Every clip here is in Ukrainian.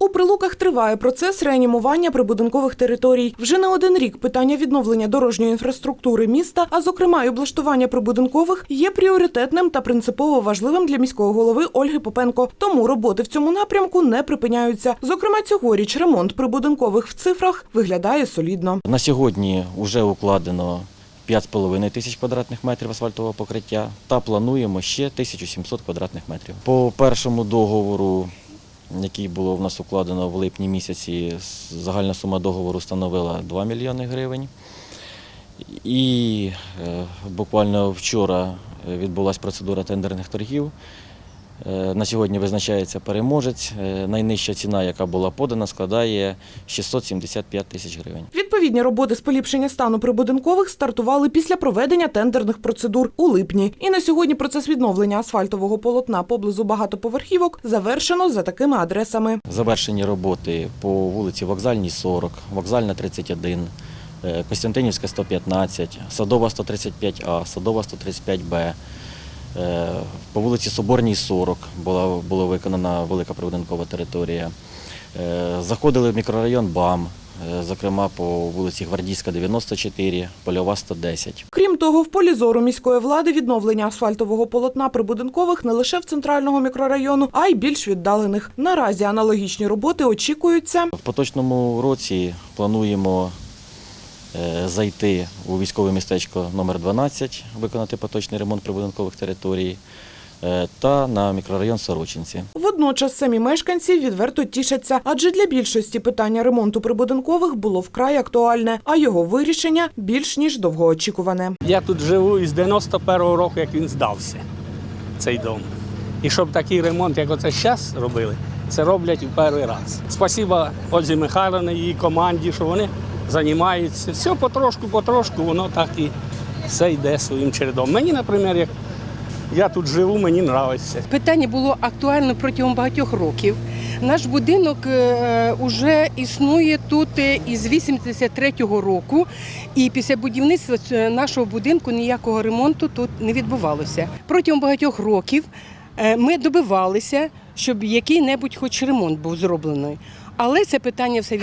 У Прилуках триває процес реанімування прибудинкових територій. Вже не один рік питання відновлення дорожньої інфраструктури міста, а зокрема й облаштування прибудинкових, є пріоритетним та принципово важливим для міського голови Ольги Попенко. Тому роботи в цьому напрямку не припиняються. Зокрема, цьогоріч ремонт прибудинкових в цифрах виглядає солідно. На сьогодні вже укладено 5,5 тисяч квадратних метрів асфальтового покриття та плануємо ще 1700 квадратних метрів. По першому договору, який було в нас укладено в липні місяці, загальна сума договору становила 2 мільйони гривень. І буквально вчора відбулася процедура тендерних торгів. На сьогодні визначається переможець. Найнижча ціна, яка була подана, складає 675 тисяч гривень. Відповідні роботи з поліпшення стану прибудинкових стартували після проведення тендерних процедур у липні. І на сьогодні процес відновлення асфальтового полотна поблизу багатоповерхівок завершено за такими адресами. Завершені роботи по вулиці Вокзальній, 40, Вокзальна, 31, Костянтинівська, 115, Садова, 135А, Садова, 135Б. По вулиці Соборній, 40 була виконана велика прибудинкова територія. Заходили в мікрорайон БАМ, зокрема по вулиці Гвардійська, 94, Польова, 110. Крім того, в полі зору міської влади відновлення асфальтового полотна прибудинкових не лише в центрального мікрорайону, а й більш віддалених. Наразі аналогічні роботи очікуються. В поточному році плануємо зайти у військове містечко номер 12, виконати поточний ремонт прибудинкових територій, та на мікрорайон Сорочинці. Водночас самі мешканці відверто тішаться, адже для більшості питання ремонту прибудинкових було вкрай актуальне, а його вирішення більш ніж довгоочікуване. Я тут живу із 91-го року, як він здався, цей дом. І щоб такий ремонт, як оце зараз робили, це роблять у перший раз. Спасибо Ользі Михайлівні і її команді, що вони займаються. Все потрошку, воно так і все йде своїм чередом. Мені, наприклад, як я тут живу, мені подобається. Питання було актуально протягом багатьох років. Наш будинок вже існує тут із 83-го року, і після будівництва нашого будинку ніякого ремонту тут не відбувалося. Протягом багатьох років ми добивалися, щоб який-небудь хоч ремонт був зроблений. Але це питання все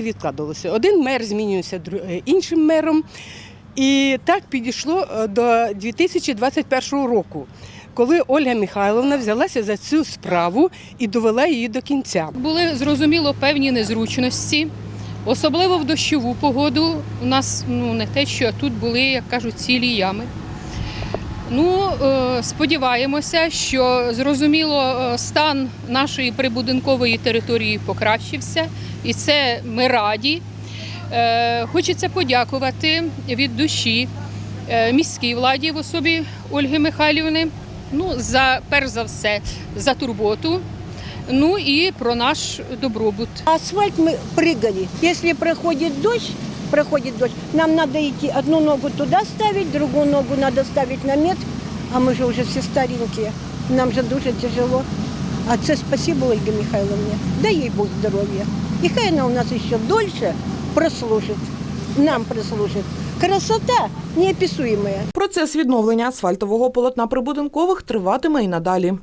відкладувалося. Один мер змінювався іншим мером. І так підійшло до 2021 року, коли Ольга Михайлівна взялася за цю справу і довела її до кінця. Були, зрозуміло, певні незручності, особливо в дощову погоду. У нас не те, що тут були, як кажуть, цілі ями. Сподіваємося, що, зрозуміло, стан нашої прибудинкової території покращився, і це ми раді. Хочеться подякувати від душі міській владі в особі Ольги Михайлівни, перш за все, за турботу, і про наш добробут. Асфальт мы прыгали. Если проходит дождь, нам надо идти одну ногу туда ставить, другую ногу надо ставить на мет, а мы же уже все старенькие, нам же дуже тяжело. А це спасибо Ольге Михайловне, дай їй Бог здоров'я. І хай вона у нас ще дольше прослужить, нам прослужить. Красота неописуемая. Процес відновлення асфальтового полотна прибудинкових триватиме і надалі.